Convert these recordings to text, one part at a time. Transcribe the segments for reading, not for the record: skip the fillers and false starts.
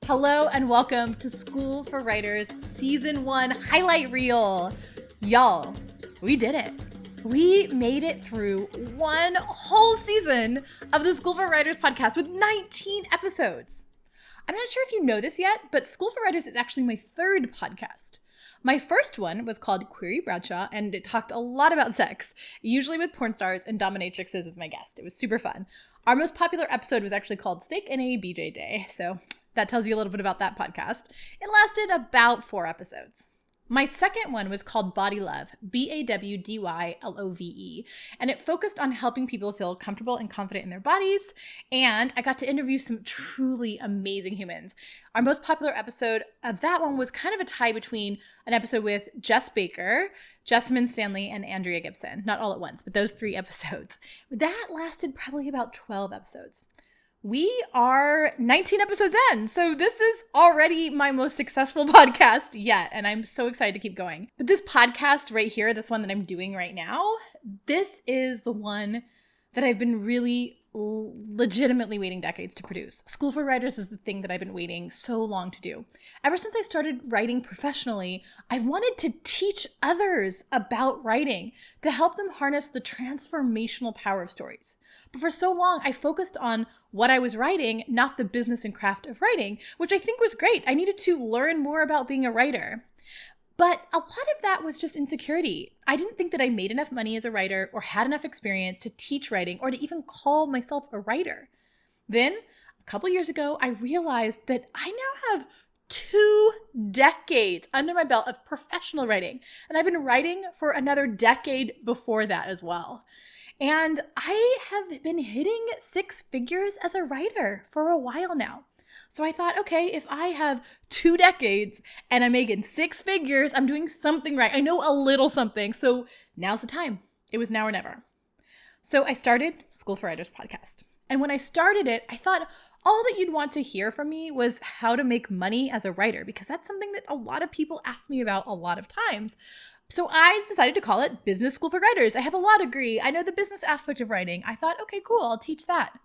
Hello and welcome to School for Writers Season 1 Highlight Reel. Y'all, we did it. We made it through one whole season of the School for Writers podcast with 19 episodes. I'm not sure if you know this yet, but School for Writers is actually my third podcast. My first one was called Query Bradshaw, and it talked a lot about sex, usually with porn stars and dominatrixes as my guest. It was super fun. Our most popular episode was actually called Steak and a BJ Day, so that tells you a little bit about that podcast. It lasted about 4 episodes. My second one was called Body Love, BAWDYLOVE, and it focused on helping people feel comfortable and confident in their bodies, and I got to interview some truly amazing humans. Our most popular episode of that one was kind of a tie between an episode with Jess Baker, Jessamine Stanley, and Andrea Gibson. Not all at once, but those 3 episodes. That lasted probably about 12 episodes. We are 19 episodes in, so this is already my most successful podcast yet, and I'm so excited to keep going. But this podcast right here, this one that I'm doing right now, this is the one that I've been really legitimately waiting decades to produce. School for Writers is the thing that I've been waiting so long to do. Ever since I started writing professionally, I've wanted to teach others about writing to help them harness the transformational power of stories. But for so long, I focused on what I was writing, not the business and craft of writing, which I think was great. I needed to learn more about being a writer. But a lot of that was just insecurity. I didn't think that I made enough money as a writer or had enough experience to teach writing or to even call myself a writer. Then, a couple years ago, I realized that I now have 2 decades under my belt of professional writing. And I've been writing for another decade before that as well. And I have been hitting 6 figures as a writer for a while now. So I thought, okay, if I have 2 decades and I'm making 6 figures, I'm doing something right. I know a little something. So now's the time. It was now or never. So I started School for Writers podcast. And when I started it, I thought all that you'd want to hear from me was how to make money as a writer, because that's something that a lot of people ask me about a lot of times. So I decided to call it Business School for Writers. I have a law degree. I know the business aspect of writing. I thought, okay, cool, I'll teach that.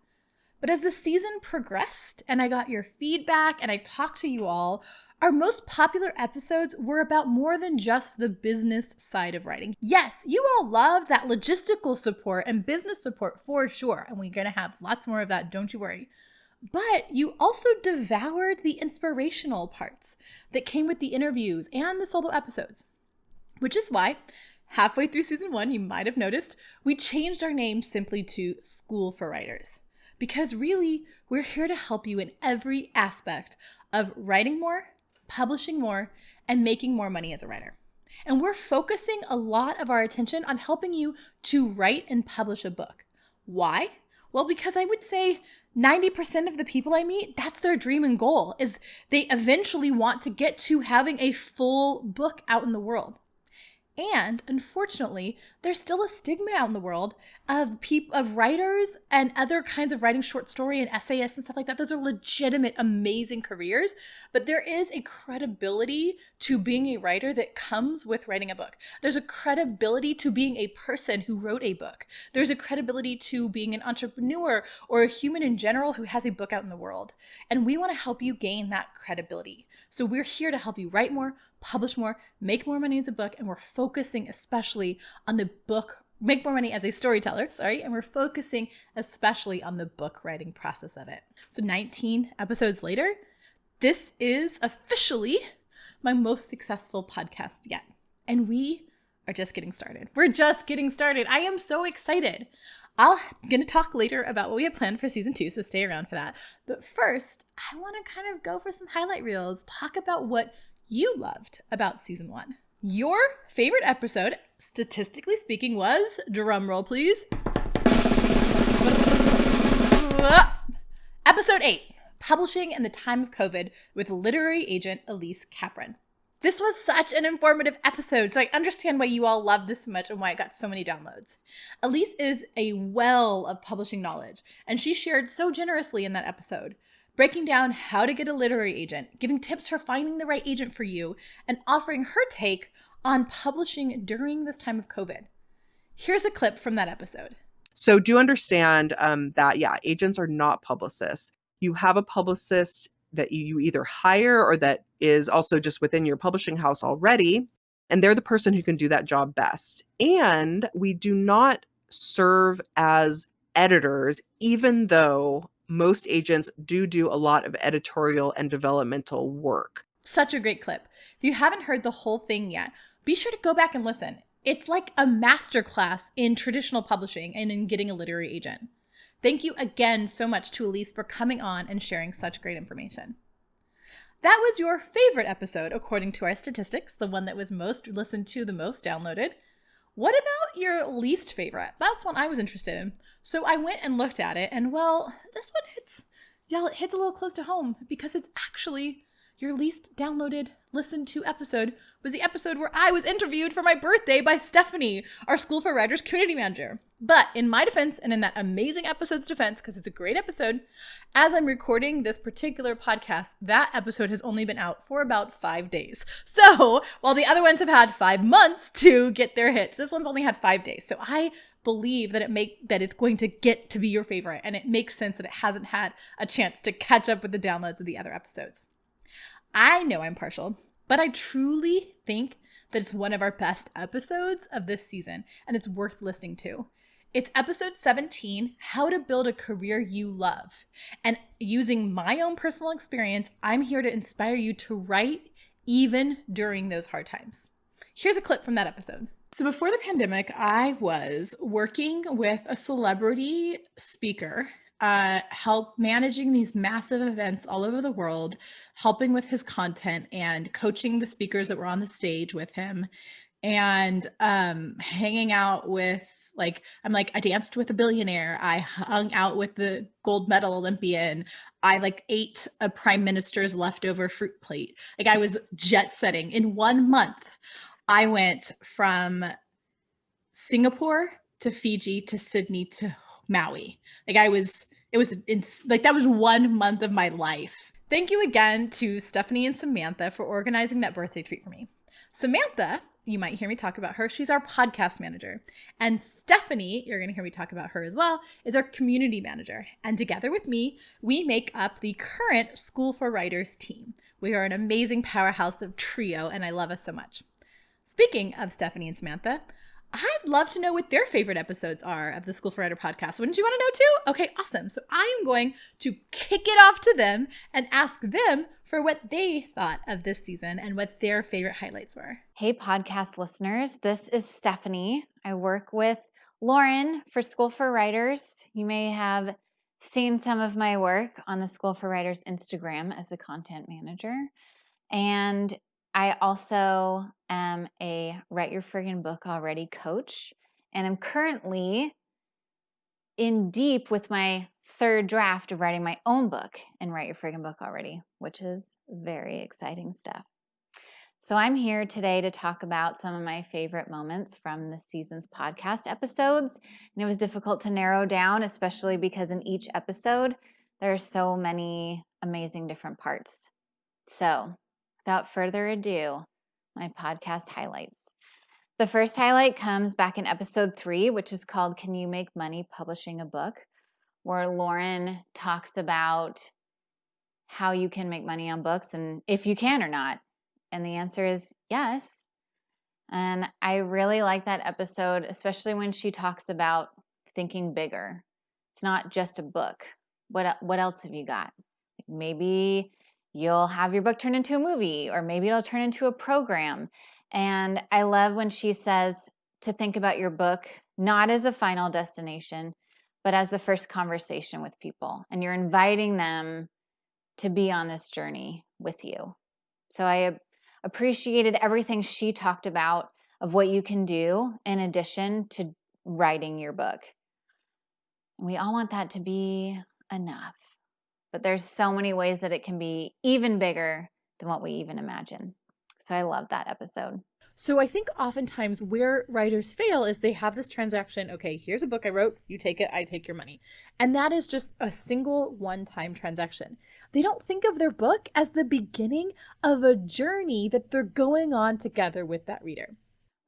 But as the season progressed and I got your feedback and I talked to you all, our most popular episodes were about more than just the business side of writing. Yes, you all love that logistical support and business support for sure. And we're going to have lots more of that, don't you worry. But you also devoured the inspirational parts that came with the interviews and the solo episodes. Which is why, halfway through season 1, you might have noticed, we changed our name simply to School for Writers. Because really, we're here to help you in every aspect of writing more, publishing more, and making more money as a writer. And we're focusing a lot of our attention on helping you to write and publish a book. Why? Well, because I would say 90% of the people I meet, that's their dream and goal, is they eventually want to get to having a full book out in the world. And unfortunately, there's still a stigma out in the world of writers and other kinds of writing, short story and essayists and stuff like that. Those are legitimate, amazing careers, but there is a credibility to being a writer that comes with writing a book. There's a credibility to being a person who wrote a book. There's a credibility to being an entrepreneur or a human in general who has a book out in the world. And we want to help you gain that credibility. So we're here to help you write more, publish more, make more money as a book, and we're focusing especially on the book, make more money as a storyteller, and we're focusing especially on the book writing process of it. So 19 episodes later, this is officially my most successful podcast yet. And we are just getting started. We're just getting started. I am so excited. I'm going to talk later about what we have planned for season 2, so stay around for that. But first, I want to kind of go for some highlight reels, talk about what you loved about season 1. Your favorite episode, statistically speaking, was, drum roll please, episode 8, Publishing in the Time of COVID with literary agent Elise Capron. This was such an informative episode, so I understand why you all love this so much and why it got so many downloads. Elise is a well of publishing knowledge, and she shared so generously in that episode, breaking down how to get a literary agent, giving tips for finding the right agent for you, and offering her take on publishing during this time of COVID. Here's a clip from that episode. So do understand that, agents are not publicists. You have a publicist that you either hire or that is also just within your publishing house already. And they're the person who can do that job best. And we do not serve as editors, even though most agents do a lot of editorial and developmental work. Such a great clip. If you haven't heard the whole thing yet, be sure to go back and listen. It's like a masterclass in traditional publishing and in getting a literary agent. Thank you again so much to Elise for coming on and sharing such great information. That was your favorite episode, according to our statistics, the one that was most listened to, the most downloaded. What about your least favorite? That's one I was interested in. So I went and looked at it, and well, this one it hits a little close to home because it's actually your least downloaded, listened to episode was the episode where I was interviewed for my birthday by Stephanie, our School for Writers community manager. But in my defense, and in that amazing episode's defense, because it's a great episode, as I'm recording this particular podcast, that episode has only been out for about 5 days. So while the other ones have had 5 months to get their hits, this one's only had 5 days. So I believe that it's going to get to be your favorite, and it makes sense that it hasn't had a chance to catch up with the downloads of the other episodes. I know I'm partial, but I truly think that it's one of our best episodes of this season, and it's worth listening to. It's episode 17, How to Build a Career You Love. And using my own personal experience, I'm here to inspire you to write even during those hard times. Here's a clip from that episode. So before the pandemic, I was working with a celebrity speaker, help managing these massive events all over the world, helping with his content and coaching the speakers that were on the stage with him, and hanging out with I danced with a billionaire. I hung out with the gold medal Olympian. I ate a prime minister's leftover fruit plate. I was jet setting. In 1 month, I went from Singapore to Fiji to Sydney to Maui. That was 1 month of my life. Thank you again to Stephanie and Samantha for organizing that birthday treat for me. Samantha, you might hear me talk about her. She's our podcast manager. And Stephanie, you're going to hear me talk about her as well, is our community manager. And together with me, we make up the current School for Writers team. We are an amazing powerhouse of trio, and I love us so much. Speaking of Stephanie and Samantha, I'd love to know what their favorite episodes are of the School for Writer podcast. Wouldn't you want to know too? Okay, awesome. So I am going to kick it off to them and ask them for what they thought of this season and what their favorite highlights were. Hey, podcast listeners. This is Stephanie. I work with Lauren for School for Writers. You may have seen some of my work on the School for Writers Instagram as the content manager. And I also am a Write Your Friggin' Book Already coach, and I'm currently in deep with my third draft of writing my own book and Write Your Friggin' Book Already, which is very exciting stuff. So I'm here today to talk about some of my favorite moments from this season's podcast episodes, and it was difficult to narrow down, especially because in each episode, there are so many amazing different parts. So without further ado, my podcast highlights. The first highlight comes back in episode 3, which is called Can You Make Money Publishing a Book?, where Lauren talks about how you can make money on books and if you can or not. And the answer is yes. And I really like that episode, especially when she talks about thinking bigger. It's not just a book. What else have you got? Maybe you'll have your book turned into a movie, or maybe it'll turn into a program. And I love when she says to think about your book not as a final destination, but as the first conversation with people. And you're inviting them to be on this journey with you. So I appreciated everything she talked about of what you can do in addition to writing your book. We all want that to be enough. But there's so many ways that it can be even bigger than what we even imagine. So I love that episode. So I think oftentimes where writers fail is they have this transaction. Okay, here's a book I wrote. You take it, I take your money. And that is just a single one-time transaction. They don't think of their book as the beginning of a journey that they're going on together with that reader.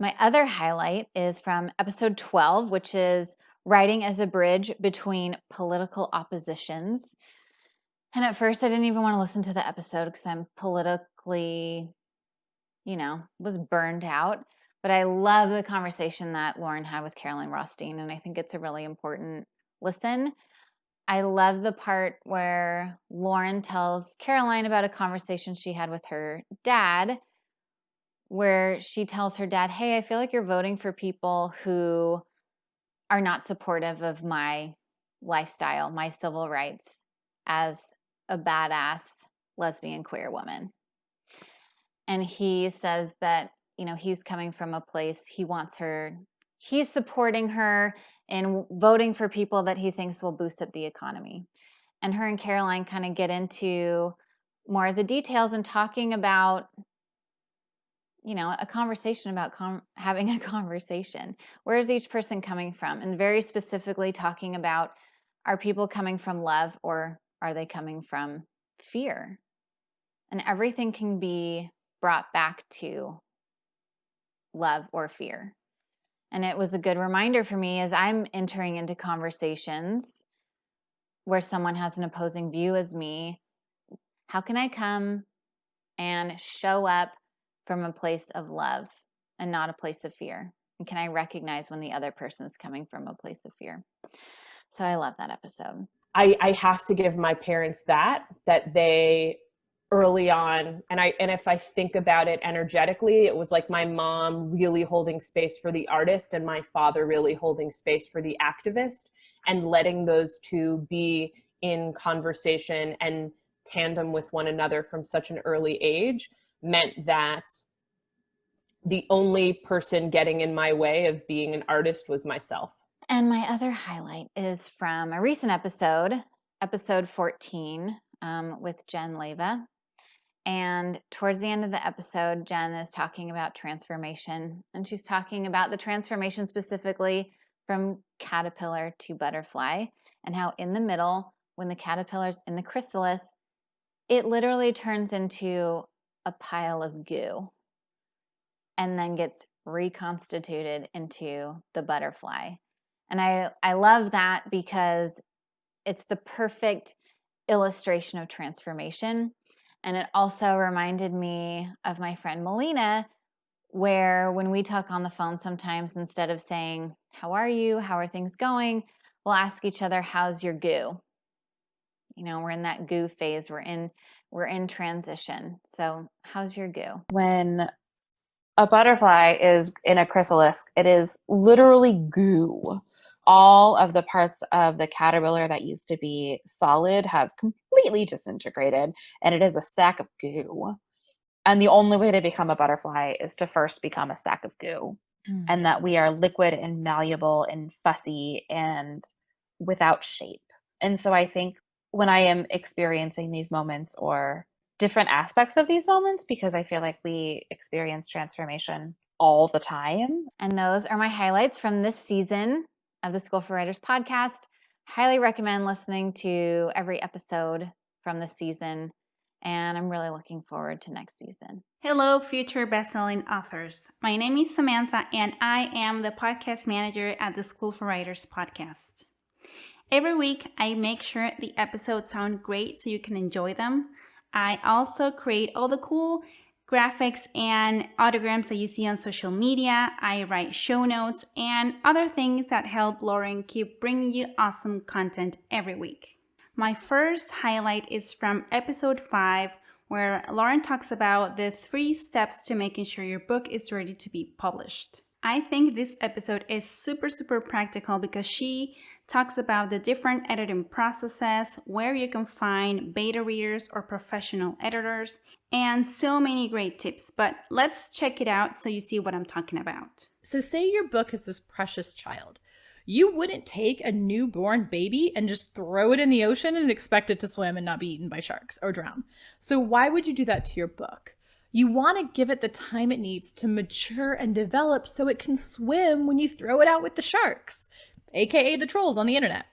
My other highlight is from episode 12, which is writing as a bridge between political oppositions. And at first I didn't even want to listen to the episode because I'm politically, was burned out. But I love the conversation that Lauren had with Caroline Rothstein, and I think it's a really important listen. I love the part where Lauren tells Caroline about a conversation she had with her dad, where she tells her dad, hey, I feel like you're voting for people who are not supportive of my lifestyle, my civil rights as a badass lesbian queer woman. And he says that, he's coming from a place, he's supporting her in voting for people that he thinks will boost up the economy. And her and Caroline kind of get into more of the details and talking about, a conversation about having a conversation. Where is each person coming from? And very specifically talking about, are people coming from love or are they coming from fear? And everything can be brought back to love or fear. And it was a good reminder for me as I'm entering into conversations where someone has an opposing view as me. How can I come and show up from a place of love and not a place of fear? And can I recognize when the other person is coming from a place of fear? So I love that episode. I have to give my parents that they early on, and if I think about it energetically, it was like my mom really holding space for the artist and my father really holding space for the activist, and letting those two be in conversation and tandem with one another from such an early age meant that the only person getting in my way of being an artist was myself. And my other highlight is from a recent episode 14, with Jen Leva. And towards the end of the episode, Jen is talking about transformation. And she's talking about the transformation specifically from caterpillar to butterfly, and how in the middle, when the caterpillar's in the chrysalis, it literally turns into a pile of goo and then gets reconstituted into the butterfly. And I love that because it's the perfect illustration of transformation. And it also reminded me of my friend Melina, where when we talk on the phone sometimes, instead of saying, how are you? How are things going? We'll ask each other, how's your goo? We're in that goo phase. We're in transition. So how's your goo? When a butterfly is in a chrysalis, it is literally goo. All of the parts of the caterpillar that used to be solid have completely disintegrated, and it is a sack of goo. And the only way to become a butterfly is to first become a sack of goo. And that we are liquid and malleable and fussy and without shape. And so I think when I am experiencing these moments or different aspects of these moments, because I feel like we experience transformation all the time. And those are my highlights from this season of the School for Writers podcast. Highly recommend listening to every episode from this season. And I'm really looking forward to next season. Hello, future bestselling authors. My name is Samantha, and I am the podcast manager at the School for Writers podcast. Every week, I make sure the episodes sound great so you can enjoy them. I also create all the cool graphics and autograms that you see on social media. I write show notes and other things that help Lauren keep bringing you awesome content every week. My first highlight is from episode 5, where Lauren talks about the 3 steps to making sure your book is ready to be published. I think this episode is super, super practical because she talks about the different editing processes, where you can find beta readers or professional editors, and so many great tips. But let's check it out so you see what I'm talking about. So say your book is this precious child. You wouldn't take a newborn baby and just throw it in the ocean and expect it to swim and not be eaten by sharks or drown. So why would you do that to your book? You want to give it the time it needs to mature and develop so it can swim when you throw it out with the sharks, aka the trolls on the internet.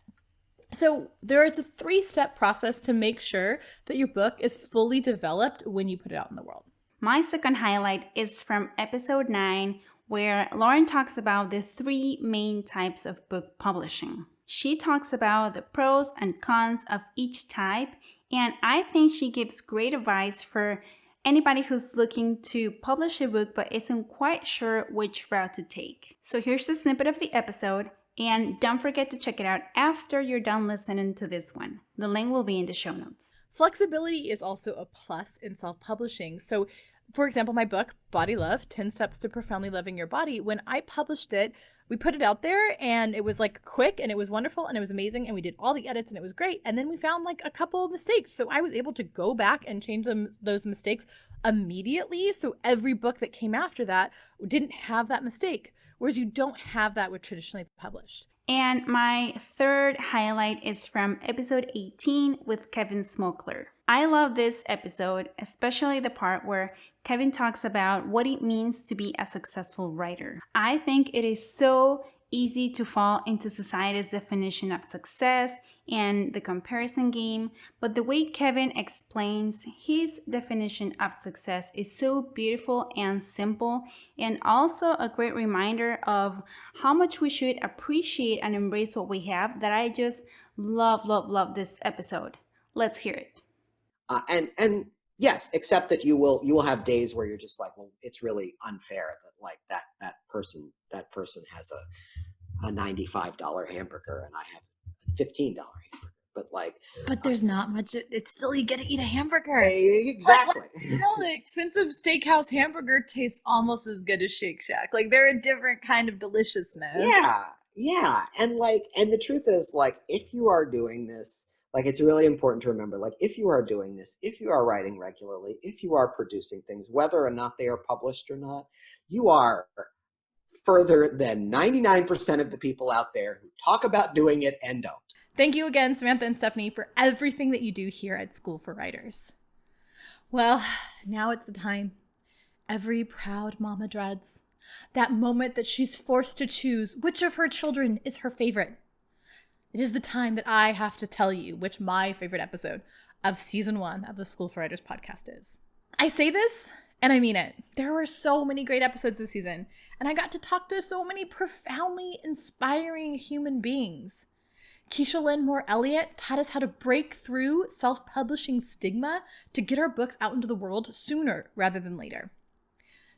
So there is a 3-step process to make sure that your book is fully developed when you put it out in the world. My second highlight is from episode 9, where Lauren talks about the 3 main types of book publishing. She talks about the pros and cons of each type And I think she gives great advice for anybody who's looking to publish a book but isn't quite sure which route to take. So here's a snippet of the episode, and don't forget to check it out after you're done listening to this one. The link will be in the show notes. Flexibility is also a plus in self-publishing. So, for example, my book, Body Love, 10 Steps to Profoundly Loving Your Body, when I published it, we put it out there and it was like quick and it was wonderful and it was amazing and we did all the edits and it was great. And then we found like a couple of mistakes. So I was able to go back and change those mistakes immediately. So every book that came after that didn't have that mistake, whereas you don't have that with traditionally published. And my third highlight is from episode 18 with Kevin Smokler. I love this episode, especially the part where Kevin talks about what it means to be a successful writer. I think it is so easy to fall into society's definition of success and the comparison game, but the way Kevin explains his definition of success is so beautiful and simple, and also a great reminder of how much we should appreciate and embrace what we have, that I just love this episode. Let's hear it. And yes, except that you will have days where you're just like, well, it's really unfair that like that person has a $95 hamburger and I have a $15 hamburger. But there's not much. It's still, you get to eat a hamburger. Exactly. The expensive steakhouse hamburger tastes almost as good as Shake Shack. Like, they're a different kind of deliciousness. Yeah. And the truth is, like, if you are doing this, like, it's really important to remember, like, if you are doing this, if you are writing regularly, if you are producing things, whether or not they are published or not, you are further than 99% of the people out there who talk about doing it and don't. Thank you again, Samantha and Stephanie, for everything that you do here at School for Writers. Well, now it's the time every proud mama dreads. That moment that she's forced to choose which of her children is her favorite. It is the time that I have to tell you which my favorite episode of season 1 of the School for Writers podcast is. I say this, and I mean it. There were so many great episodes this season, and I got to talk to so many profoundly inspiring human beings. Keisha Lynn Moore-Elliott taught us how to break through self-publishing stigma to get our books out into the world sooner rather than later.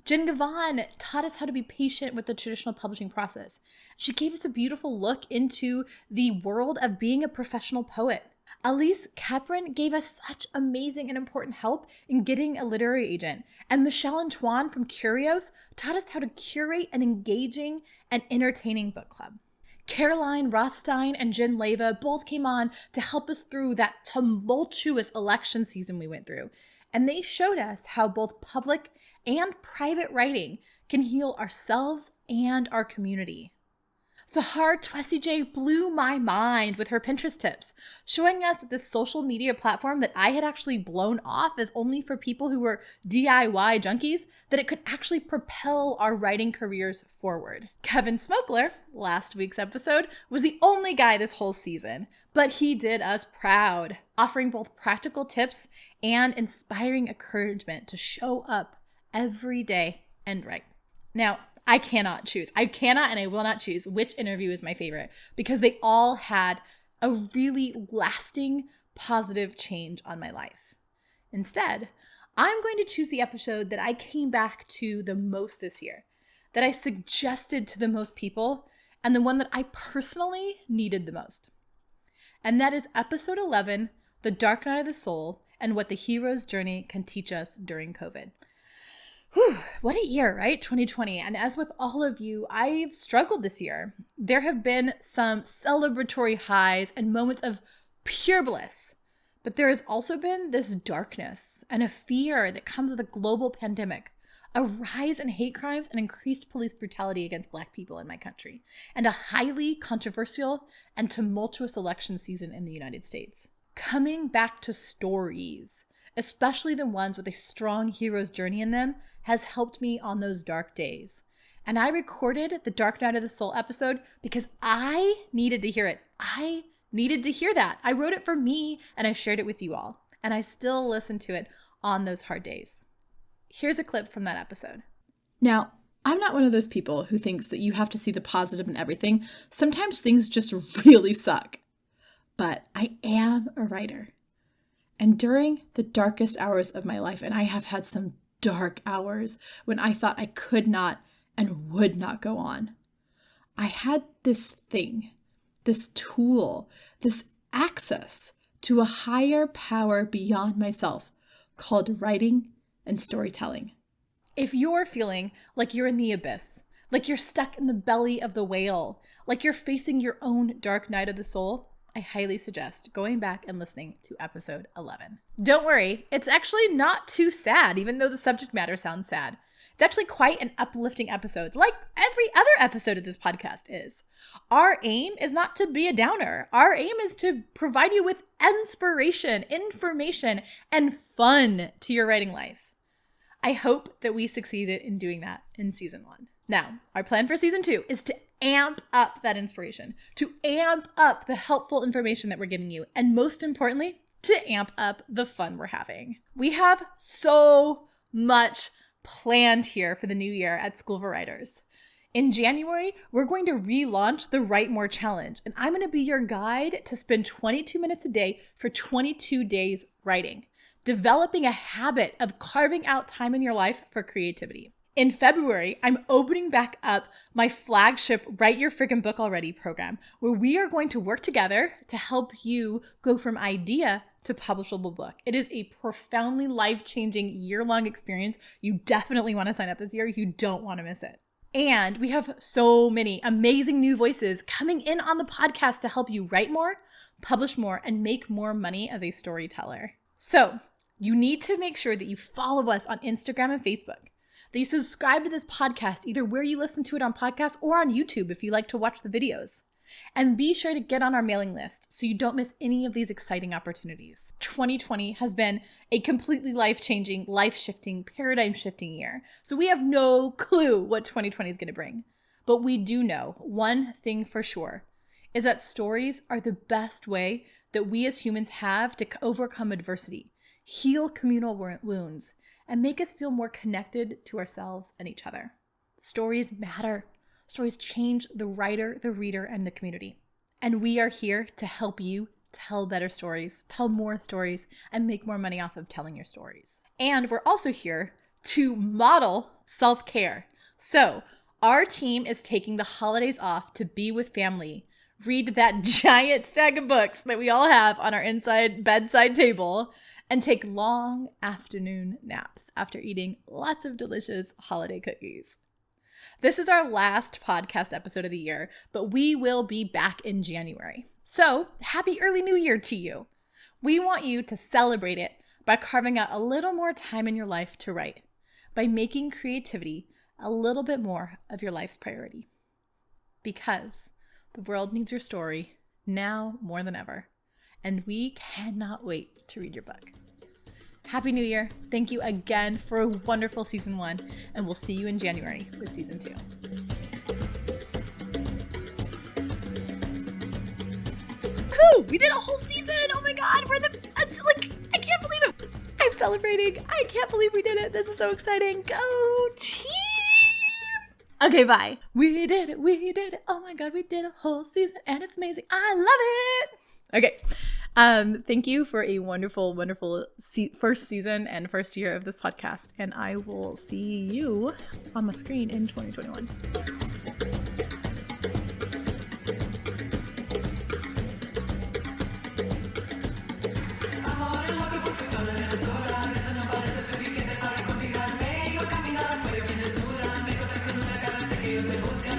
Jen Gavon taught us how to be patient with the traditional publishing process. She gave us a beautiful look into the world of being a professional poet. Elise Capron gave us such amazing and important help in getting a literary agent. And Michelle Antoine from Curios taught us how to curate an engaging and entertaining book club. Caroline Rothstein and Jen Leva both came on to help us through that tumultuous election season we went through. And they showed us how both public and private writing can heal ourselves and our community. Sahar Twessy blew my mind with her Pinterest tips, showing us this social media platform that I had actually blown off as only for people who were DIY junkies, that it could actually propel our writing careers forward. Kevin Smokler, last week's episode, was the only guy this whole season, but he did us proud, offering both practical tips and inspiring encouragement to show up every day and write. Now, I cannot and I will not choose which interview is my favorite, because they all had a really lasting positive change on my life. Instead, I'm going to choose the episode that I came back to the most this year, that I suggested to the most people, and the one that I personally needed the most. And that is episode 11, The Dark Night of the Soul, and what the hero's journey can teach us during COVID. Whew, what a year, right? 2020. And as with all of you, I've struggled this year. There have been some celebratory highs and moments of pure bliss, but there has also been this darkness and a fear that comes with a global pandemic, a rise in hate crimes and increased police brutality against Black people in my country, and a highly controversial and tumultuous election season in the United States. Coming back to stories, especially the ones with a strong hero's journey in them, has helped me on those dark days. And I recorded the Dark Night of the Soul episode because I needed to hear it. I needed to hear that. I wrote it for me and I shared it with you all. And I still listen to it on those hard days. Here's a clip from that episode. Now, I'm not one of those people who thinks that you have to see the positive in everything. Sometimes things just really suck. But I am a writer. And during the darkest hours of my life, and I have had some dark hours when I thought I could not and would not go on, I had this thing, this tool, this access to a higher power beyond myself called writing and storytelling. If you're feeling like you're in the abyss, like you're stuck in the belly of the whale, like you're facing your own dark night of the soul, I highly suggest going back and listening to episode 11. Don't worry, it's actually not too sad, even though the subject matter sounds sad. It's actually quite an uplifting episode, like every other episode of this podcast is. Our aim is not to be a downer. Our aim is to provide you with inspiration, information, and fun to your writing life. I hope that we succeeded in doing that in season 1. Now, our plan for season 2 is to amp up that inspiration, to amp up the helpful information that we're giving you, and most importantly, to amp up the fun we're having. We have so much planned here for the new year at School for Writers. In January, we're going to relaunch the Write More Challenge, and I'm going to be your guide to spend 22 minutes a day for 22 days writing, developing a habit of carving out time in your life for creativity. In February, I'm opening back up my flagship Write Your Friggin' Book Already program, where we are going to work together to help you go from idea to publishable book. It is a profoundly life-changing year-long experience. You definitely want to sign up this year. You don't want to miss it. And we have so many amazing new voices coming in on the podcast to help you write more, publish more, and make more money as a storyteller. So you need to make sure that you follow us on Instagram and Facebook, that you subscribe to this podcast, either where you listen to it on podcast or on YouTube if you like to watch the videos. And be sure to get on our mailing list so you don't miss any of these exciting opportunities. 2020 has been a completely life-changing, life-shifting, paradigm-shifting year. So we have no clue what 2020 is going to bring. But we do know one thing for sure, is that stories are the best way that we as humans have to overcome adversity, heal communal wounds, and make us feel more connected to ourselves and each other. Stories matter. Stories change the writer, the reader, and the community. And we are here to help you tell better stories, tell more stories, and make more money off of telling your stories. And we're also here to model self-care. So our team is taking the holidays off to be with family, read that giant stack of books that we all have on our inside bedside table, and take long afternoon naps after eating lots of delicious holiday cookies. This is our last podcast episode of the year, but we will be back in January. So happy early new year to you. We want you to celebrate it by carving out a little more time in your life to write, by making creativity a little bit more of your life's priority. Because the world needs your story now more than ever, and we cannot wait to read your book. Happy New Year. Thank you again for a wonderful season 1, and we'll see you in January with season 2. Woo! We did a whole season! Oh my god, I can't believe it! I'm celebrating. I can't believe we did it. This is so exciting. Go team! Okay, bye. We did it. Oh my god, we did a whole season, and it's amazing. I love it! Okay. Thank you for a wonderful, wonderful first season and first year of this podcast. And I will see you on my screen in 2021. Busca